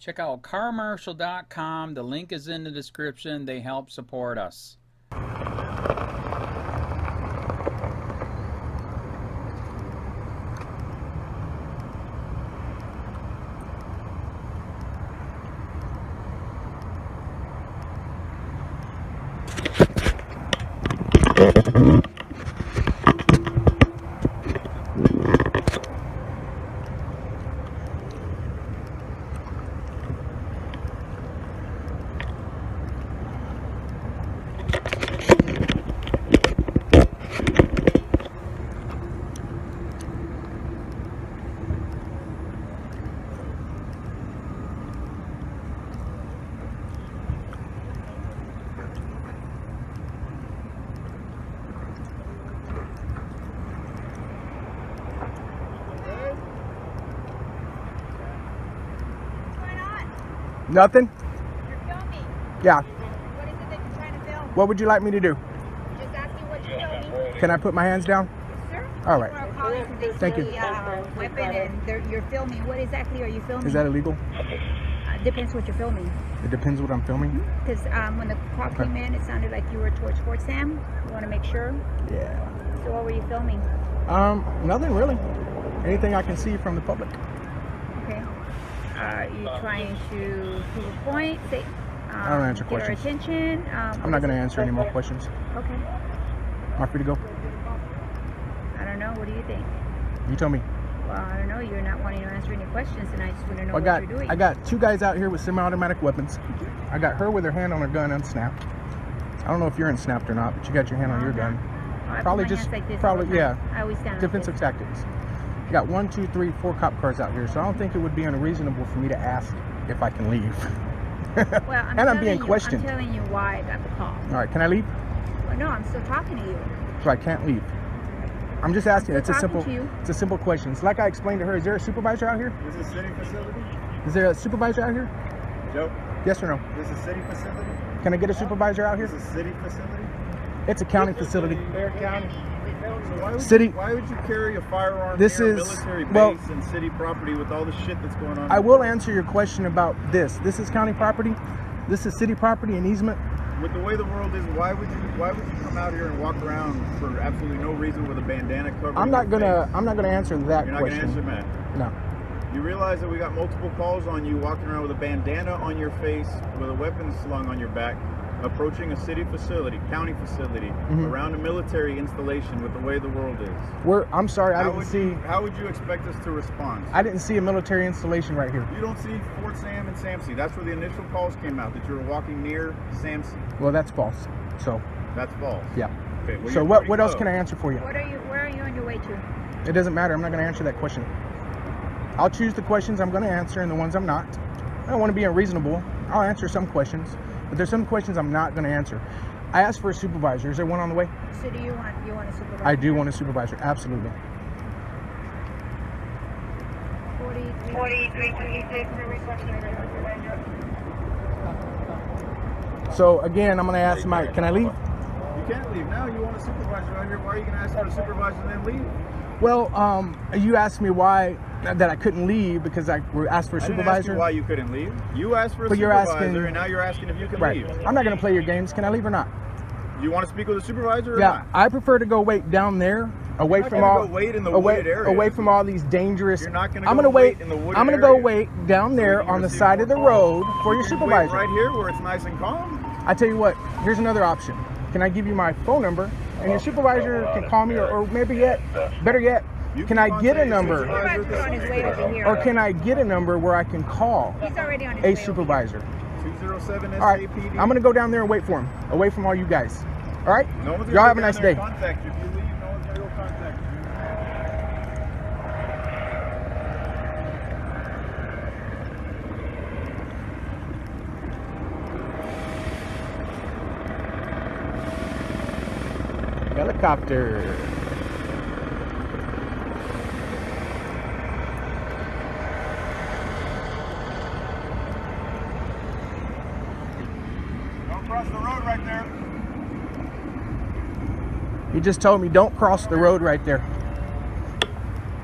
Check out carmarshal.com. The link is in the description. They help support us. Nothing? You're filming. Yeah. What is it that you're trying to film? What would you like me to do? Just asking what you're filming. Can I put my hands down? Sir? All right. People are calling because they Thank see you. the weapon and you're filming. What exactly are you filming? Is that illegal? Depends what you're filming. It depends what I'm filming. Because when the call came in, it sounded like you were towards Fort Sam. You want to make sure? Yeah. So what were you filming? Nothing really. Anything I can see from the public. Okay. Are you trying to prove a point? Say, I don't answer get questions. our attention? I'm not going to answer any more questions. Okay. Am I free to go? I don't know. What do you think? You tell me. Well, I don't know. You're not wanting to answer any questions, and I just want to know what you're doing. I got two guys out here with semi-automatic weapons. I got her with her hand on her gun unsnapped. I don't know if you're unsnapped or not, but you got your hand on your gun. Probably just, like this all the time. yeah. I always stand Defensive tactics. You got 1, 2, 3, 4 cop cars out here, so I don't think it would be unreasonable for me to ask if I can leave. Well, and I'm being questioned. I'm telling you why I got the call. All right, can I leave? Well, no, I'm still talking to you. So I can't leave. I'm just asking. It's a simple question. It's like I explained to her. Is there a supervisor out here? Is this a city facility? Is there a supervisor out here? Joe? Yes or no? Is this a city facility? Can I get a supervisor out here? Is this a city facility? It's a county facility. Bear County. So why would you carry a firearm this near is, a military base well, and city property with all the shit that's going on? I will answer your question about this. This is county property. This is city property and easement. With the way the world is, why would you come out here and walk around for absolutely no reason with a bandana covering I'm not your gonna face? answer that You're not question. gonna answer that. No. You realize that we got multiple calls on you walking around with a bandana on your face, with a weapon slung on your back, approaching a city facility, county facility, around a military installation with the way the world is. I'm sorry, I didn't see. How would you expect us to respond? I didn't see a military installation right here. You don't see Fort Sam and Samsey. That's where the initial calls came out, that you were walking near Samsey. Well, that's false. So. That's false. Yeah. Okay, well, so what else can I answer for you? Where are you on your way to? It doesn't matter. I'm not going to answer that question. I'll choose the questions I'm going to answer and the ones I'm not. I don't want to be unreasonable. I'll answer some questions, but there's some questions I'm not going to answer. I asked for a supervisor. Is there one on the way? So do you want a supervisor? I do want a supervisor. Absolutely. 4326. So again, I'm going to ask Mike. Can I leave? You can't leave now. You want a supervisor out here. Why are you going to ask for a supervisor and then leave? Well, you asked me why that I couldn't leave because I asked for a supervisor. I didn't ask you why you couldn't leave. You asked for a supervisor, and now you're asking if you can leave. I'm not going to play your games. Can I leave or not? Do you want to speak with a supervisor or not? I prefer to go wait down there, away from all away from all these dangerous. You're not going to I'm go going to wait in the wooded I'm going to go wait down there on the side of the road for your supervisor. Right here where it's nice and calm. I tell you what. Here's another option. Can I give you my phone number and your supervisor can call me, or maybe better yet. Can I get a number? Or can I get a number where I can call a supervisor? 207 all right, I'm going to go down there and wait for him, away from all you guys. All right? Y'all have a nice day. If you leave, no one's going to go contact you. Helicopter. Cross the road right there. You just told me don't cross the road right there.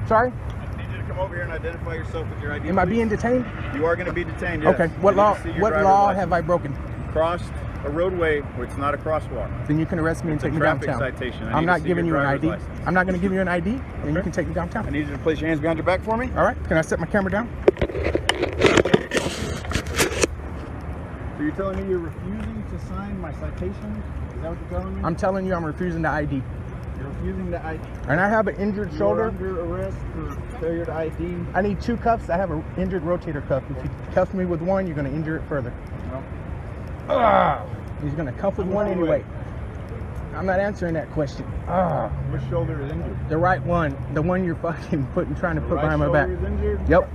Sorry? I need you to come come over here and identify yourself with your ID? Am I being detained? You are going to be detained, yes. Okay. What law? See your What driver's law license. have I broken? Crossed a roadway where it's not a crosswalk. Then you can arrest me and It's take a me traffic downtown. citation. I I'm need not to see giving you your an driver's ID. license. I'm not going to give you an ID, and you can take me I downtown. need you to place your hands behind your back for me. All right. Can I set my camera down? So you're telling me you're refusing to sign my citation? Is that what you're telling me? I'm telling you, I'm refusing the ID. You're refusing to ID. And I have an injured You're shoulder. under arrest for failure to ID. I need 2 cuffs. I have an injured rotator cuff. If you cuff me with one, you're going to injure it further. No. He's going to cuff with I'm one on the anyway. way. I'm not answering that question. Which shoulder is injured? The right one. The one you're fucking trying to put Right behind my back. shoulder is injured? Yep.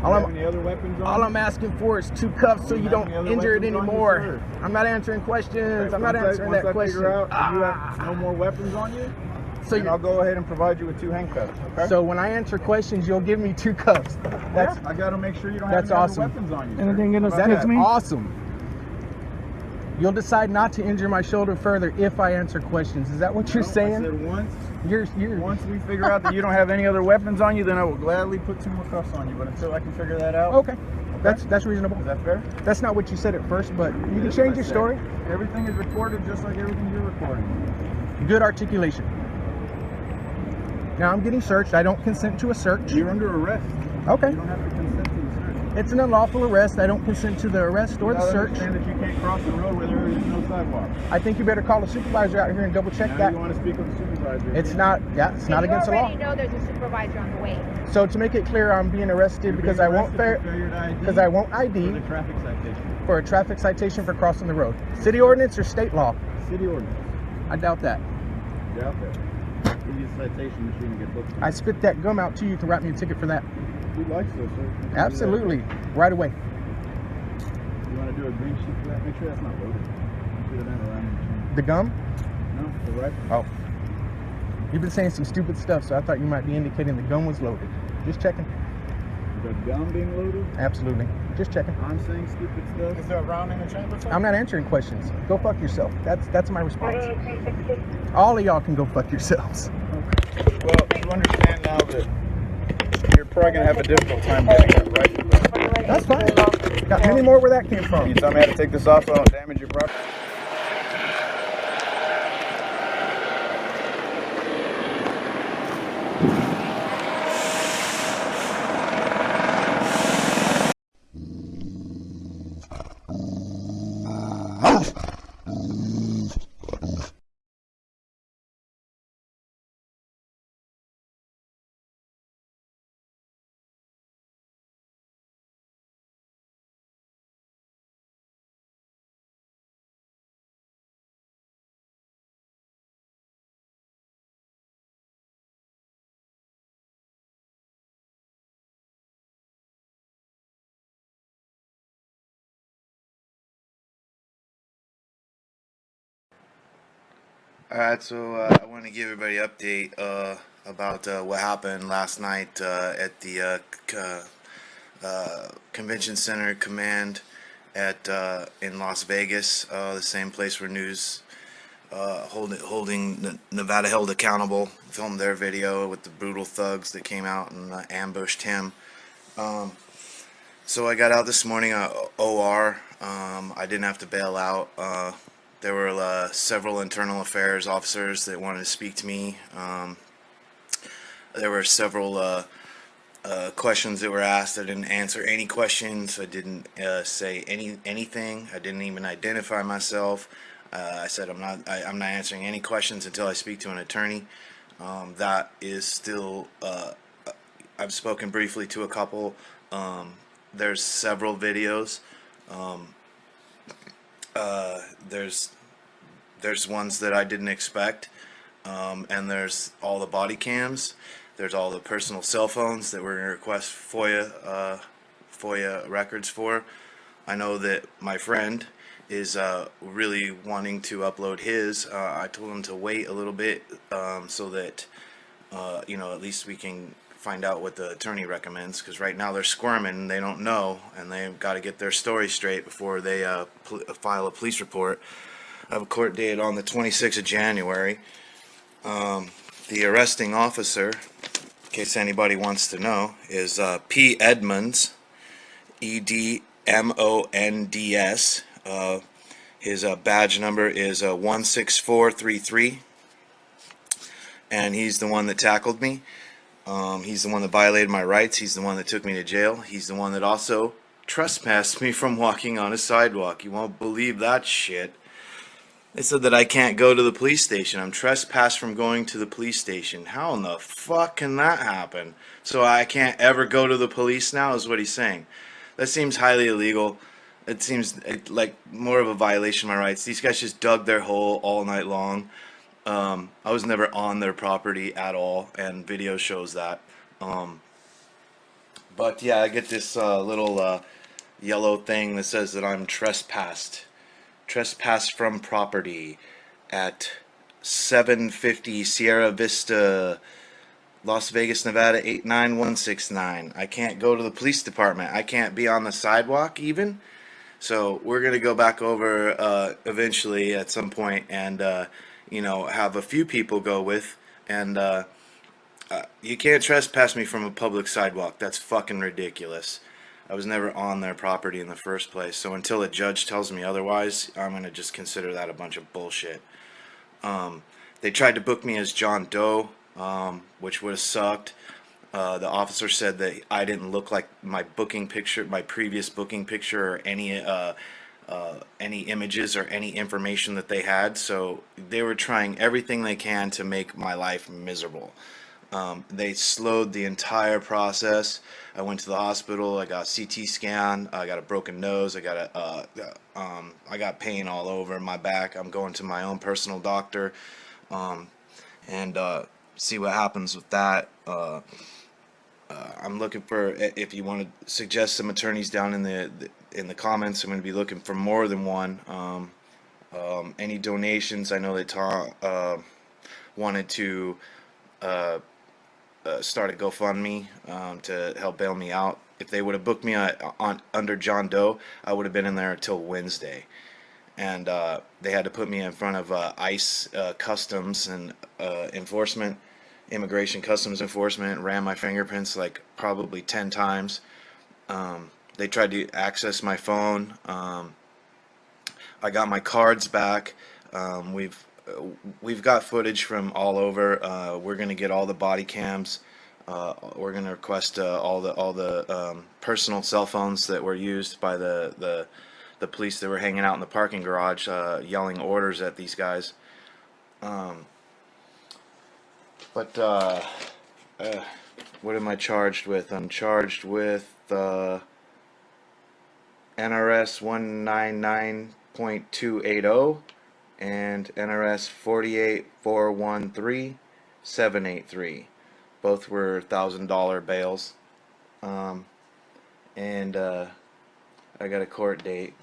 Do you have any other weapons on? All I'm asking for is 2 cuffs so you don't Any other injure it weapons on you, anymore. sir? I'm not answering questions. I'm not answering that question. Figure out that you have no more weapons on you, So and I'll go ahead and provide you with 2 handcuffs. Okay? So when I answer questions, you'll give me 2 cuffs. That's I got to make sure you don't that's have any awesome. other weapons on you. Anything in Sir. us that Excuse is me? awesome. You'll decide not to injure my shoulder further if I answer questions. Is that what you're No, saying? I said You're once we figure out that you don't have any other weapons on you, then I will gladly put 2 more cuffs on you. But until I can figure that out, okay. That's reasonable. is that fair? That's not what you said at first, but you can That's change what I your said. story. Everything is recorded just like everything you're recording. Good articulation. Now I'm getting searched. I don't consent to a search. You're under arrest. Okay. You don't have to consent to the search. It's an unlawful arrest. I don't consent to the arrest or the You search. understand that you can't cross the road where there is no sidewalk. I think you better call the supervisor out here and double check Now that. you want to speak with the supervisor. It's not, it's not against the You law. already know there's a supervisor on the way. So to make it clear, I'm being arrested because I won't ID. ID For the traffic citation. for a traffic citation for crossing the road. City ordinance or state law? City ordinance. I doubt that. Get out there. Give you a citation machine and get booked. I spit that gum out to you to write me a ticket for that. We'd like so, sir. Absolutely. Right away. You want to do a green sheet for that? Make sure that's not loaded. Put it in around the machine. The gum? No, the rifle. Oh. You've been saying some stupid stuff, so I thought you might be indicating the gun was loaded. Just checking. The gun being loaded? Absolutely. Just checking. I'm saying stupid stuff. Is there a round in the chamber? I'm not answering questions. Go fuck yourself. That's my response. All of y'all can go fuck yourselves. Well, you understand now that you're probably going to have a difficult time getting that rifle. That's fine. Got many more where that came from. You tell me how to take this off so I don't damage your property? Alright, so I want to give everybody an update about what happened last night at the Convention Center Command at in Las Vegas, the same place where news holding Nevada held accountable filmed their video with the brutal thugs that came out and ambushed him. So I got out this morning OR. I didn't have to bail out. There were several internal affairs officers that wanted to speak to me. There were several questions that were asked. I didn't answer any questions. I didn't say anything. I didn't even identify myself. I said I'm not answering any questions until I speak to an attorney. That is still. I've spoken briefly to a couple. There's several videos. There's ones that I didn't expect, and there's all the body cams. There's all the personal cell phones that we're going to request FOIA records for. I know that my friend is really wanting to upload his. I told him to wait a little bit so that you know, at least we can find out what the attorney recommends, because right now they're squirming and they don't know, and they've got to get their story straight before they file a police report. I have a court date on the 26th of January. The arresting officer case anybody wants to know, is P. Edmonds, EDMONDS. His badge number is 16433, and he's the one that tackled me. He's the one that violated my rights. He's the one that took me to jail. He's the one that also trespassed me from walking on a sidewalk. You won't believe that shit. They said that I can't go to the police station. I'm trespassed from going to the police station. How in the fuck can that happen? So I can't ever go to the police now, is what he's saying. That seems highly illegal. It seems like more of a violation of my rights. These guys just dug their hole all night long. I was never on their property at all, and video shows that. But yeah, I get this little yellow thing that says that I'm trespassed from property at 750 Sierra Vista, Las Vegas, Nevada 89169. I can't go to the police department. I can't be on the sidewalk even. So we're gonna go back over eventually at some point, and you know, have a few people go with, and you can't trespass me from a public sidewalk. That's fucking ridiculous. I was never on their property in the first place, so until a judge tells me otherwise, I'm gonna just consider that a bunch of bullshit. They tried to book me as John Doe, which would have sucked. The officer said that I didn't look like my booking picture, my previous booking picture, or any images or any information that they had. So they were trying everything they can to make my life miserable. They slowed the entire process. I went to the hospital. I got a CT scan. I got a broken nose. I got I got pain all over my back. I'm going to my own personal doctor, and see what happens with that. I'm looking for, if you want to suggest some attorneys down in the comments, I'm going to be looking for more than one. Any donations? I know that Tom wanted to start a GoFundMe to help bail me out. If they would have booked me under John Doe, I would have been in there until Wednesday. And they had to put me in front of ICE Customs and Enforcement. Immigration Customs Enforcement, ran my fingerprints like probably 10 times. They tried to access my phone. I got my cards back. We've got footage from all over. We're gonna get all the body cams. We're gonna request all the personal cell phones that were used by the police that were hanging out in the parking garage, yelling orders at these guys. But what am I charged with? I'm charged with NRS 199.280 and NRS 48413.783. Both were $1,000 bails. And I got a court date.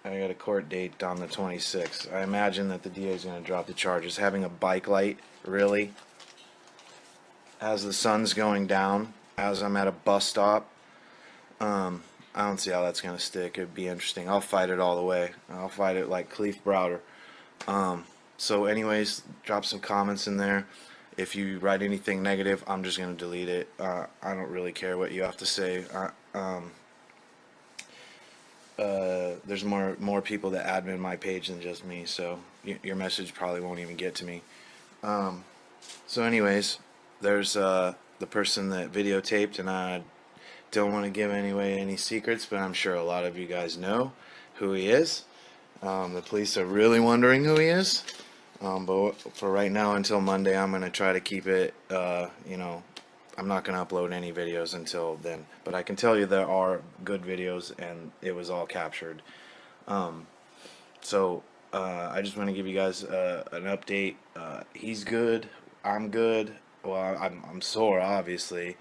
I got a court date on the 26th. I imagine that the DA is going to drop the charges. Having a bike light, really? As the sun's going down, as I'm at a bus stop, I don't see how that's going to stick. It'd be interesting. I'll fight it all the way. I'll fight it like Cleve Browder. So anyways, drop some comments in there. If you write anything negative, I'm just going to delete it. I don't really care what you have to say. There's more people that admin my page than just me, so your message probably won't even get to me. So anyways, there's the person that videotaped, and I don't want to give away any secrets, but I'm sure a lot of you guys know who he is. The police are really wondering who he is, but for right now, until Monday, I'm going to try to keep it, you know, I'm not going to upload any videos until then, but I can tell you there are good videos, and it was all captured. So I just want to give you guys an update. He's good. I'm good. Well, I'm sore, obviously.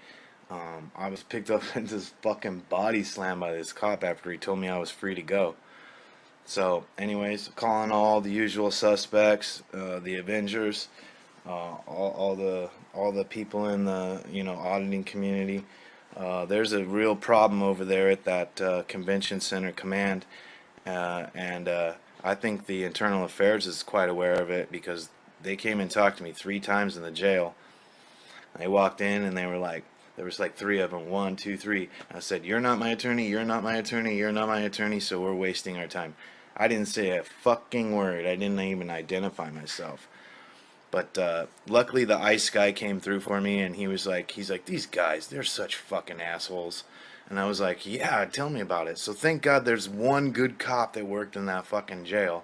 I was picked up in this fucking body slam by this cop after he told me I was free to go. So anyways, calling all the usual suspects, the Avengers, all the people in the, you know, auditing community. There's a real problem over there at that convention center command, and I think the Internal Affairs is quite aware of it, because they came and talked to me 3 times in the jail. I walked in and they were like, there was like 3 of them, 1, 2, 3. I said, "You're not my attorney, you're not my attorney, you're not my attorney, so we're wasting our time." I didn't say a fucking word. I didn't even identify myself. But luckily the ICE guy came through for me, and he's like, "These guys, they're such fucking assholes." And I was like, "Yeah, tell me about it." So thank God there's one good cop that worked in that fucking jail.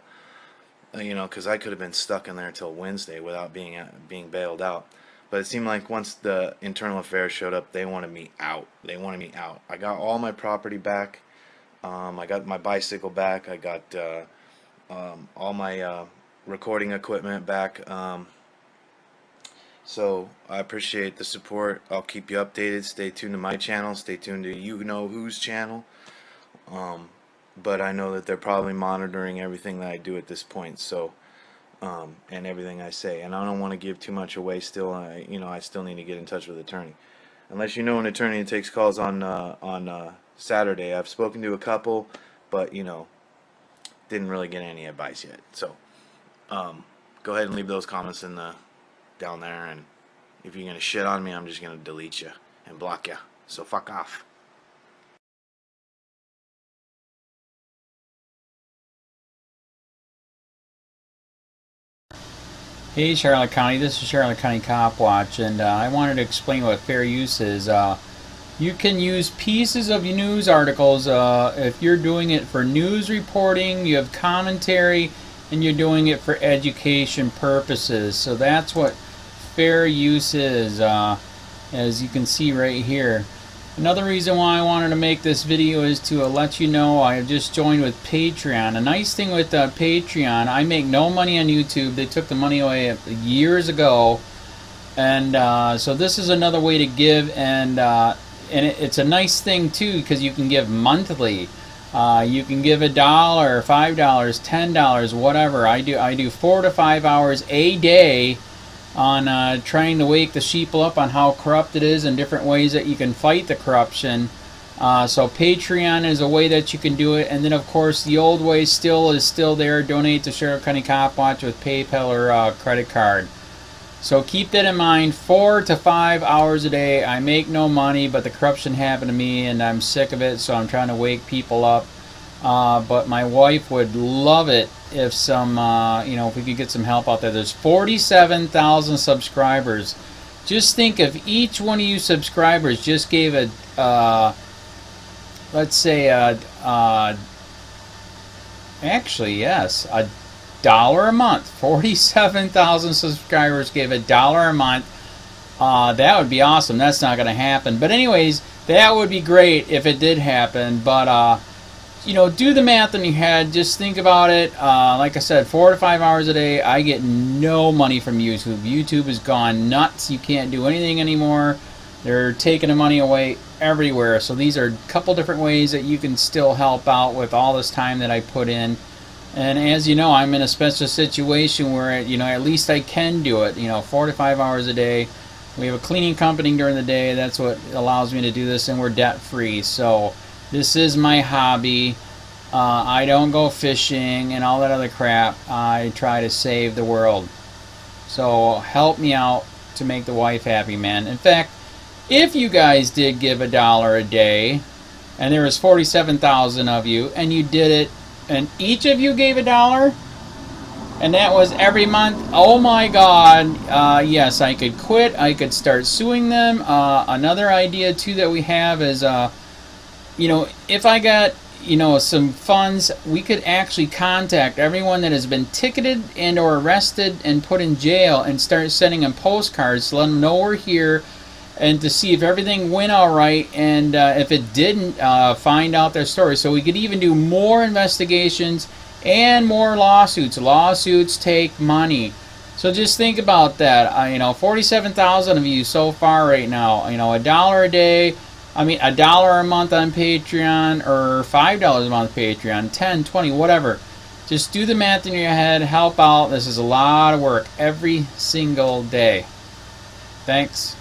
You know, because I could have been stuck in there till Wednesday without being bailed out. But it seemed like once the internal affairs showed up, they wanted me out. They wanted me out. I got all my property back. I got my bicycle back. I got all my recording equipment back. So I appreciate the support. I'll keep you updated. Stay tuned to my channel. Stay tuned to you know whose channel. But I know that they're probably monitoring everything that I do at this point. So and everything I say. And I don't want to give too much away. Still, I still need to get in touch with an attorney. Unless you know an attorney that takes calls on Saturday. I've spoken to a couple, but didn't really get any advice yet. So go ahead and leave those comments down there, and if you're gonna shit on me, I'm just gonna delete you and block you. So fuck off. Hey Charlotte County, this is Charlotte County COPWATCH, and I wanted to explain what fair use is. You can use pieces of news articles if you're doing it for news reporting, you have commentary, and you're doing it for education purposes. So that's what fair use is, as you can see right here. Another reason why I wanted to make this video is to let you know I have just joined with Patreon. A nice thing with Patreon, I make no money on YouTube. They took the money away years ago, and so this is another way to give, and it's a nice thing too, because you can give monthly. You can give $1, $5, $10, whatever. I do 4 to 5 hours a day on trying to wake the sheeple up on how corrupt it is and different ways that you can fight the corruption. So Patreon is a way that you can do it, and then of course the old way is still there. Donate to Charlotte County COPWATCH with PayPal or credit card. So keep that in mind. 4 to 5 hours a day. I make no money, but the corruption happened to me and I'm sick of it, so I'm trying to wake people up. But my wife would love it if if we could get some help out there. There's 47,000 subscribers. Just think if each one of you subscribers just gave let's say actually yes, $1 a month. 47,000 subscribers gave $1 a month. That would be awesome. That's not going to happen. But anyways, that would be great if it did happen. But do the math in your head. Just think about it. Like I said, 4 to 5 hours a day. I get no money from YouTube. YouTube has gone nuts. You can't do anything anymore. They're taking the money away everywhere. So these are a couple different ways that you can still help out with all this time that I put in. And as you know, I'm in a special situation where at least I can do it. 4 to 5 hours a day. We have a cleaning company during the day. That's what allows me to do this, and we're debt free. So this is my hobby. I don't go fishing and all that other crap. I try to save the world. So help me out to make the wife happy, man. In fact, if you guys did give $1 a day, and there was 47,000 of you, and you did it, and each of you gave $1, and that was every month, oh my God, yes, I could quit. I could start suing them. Another idea too that we have is if I got some funds, we could actually contact everyone that has been ticketed and or arrested and put in jail and start sending them postcards to let them know we're here, and to see if everything went all right, and if it didn't, find out their story. So we could even do more investigations and more lawsuits. Lawsuits take money. So just think about that. 47,000 of you so far right now. $1 a day. $1 a month on Patreon, or $5 a month Patreon, 10, 20, whatever. Just do the math in your head. Help out. This is a lot of work every single day. Thanks.